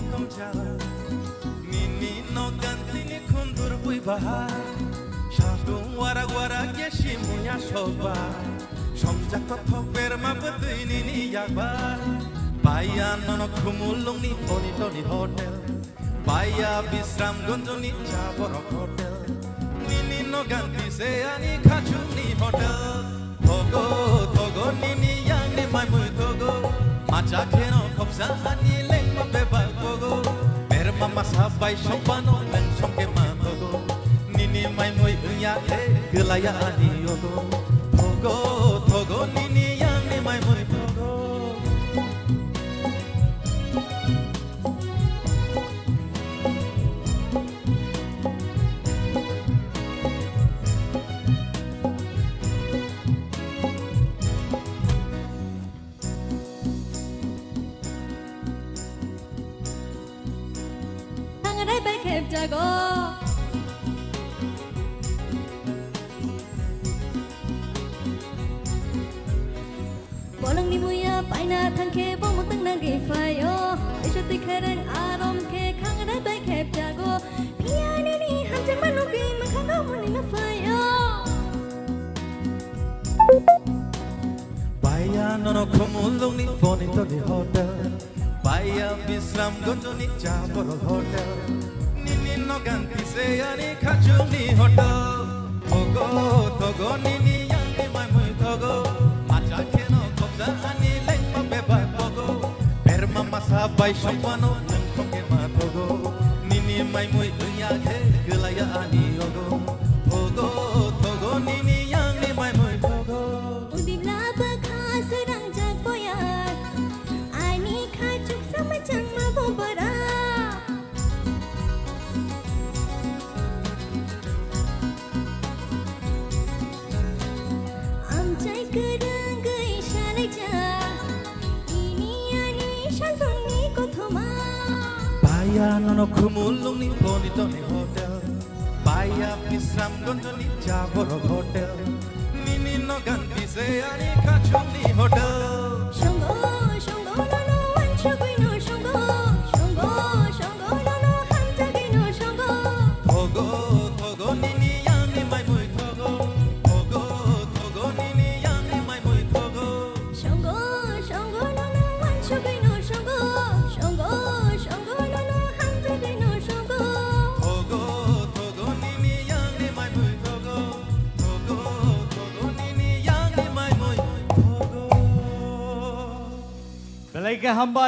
motomja nini no gantini kundur bui bahar shadung wara wara geshimunya soba somjak toper mabdui nini yakbar baya nono kumulung ni toni toni hotel baya bisram gonjoni jaborok hotel nini no ganti se ani khachuni hotel thogo thogo nini yang ni mai mui thogo macha kheno khopsa ani leng ma beba thogo mer mama sabai sombano leng songke ma thogo nini mai mui ya e gelaya ani yogo thogo thogo nini yang ni mai mui thogoได้ไปเข็บจาก็บ่ลังนี่มุยไปนาทางเคบ่มุตั้งนางกี่ไฟโอไอชติแค่เรื่องอารมณ์เคข้างได้ไปเข็บจาก็พี่ยานี่หันจากมันลูกกี่มันข้างเขามันนี่มาไฟโอbaya nono kumulung ni toni toni hotel baya bisram gonjoni jaborok hotel nini no ganti se ani khachuni hotel thogo thogo nini yang ni mai mui thogo macha kheno khopsa ani leng ma beba thogo per mama sabai sombano nang thongke ma thogo nini mai mui ya khe gelaya ani yogo thogo thogo nini yang ni mai mui thogo udip laba kha serang jak boyar ani kha chuk sama chang ma bobara am chai kerang gai shalai ja ini ani shaltung ni kothoma baya nono kumulung ni toni toni hotel baya bisram gonjoni jaborok hotel nini no ganti se ani khachuni hotel shongo shongo no no wan chugui no shongo shongo shongo no no han jagi no shongo thogo thogo nini yang ni mai mui thogo thogo thogo nini yang ni mai mui thogo shongo shongo no no wan chugui no shongo shongo shongo no no han jagi no shongo thogo thogo nini yang ni mai mui thogo thogo thogo nini yang ni mai mui thogo Balik ke hamba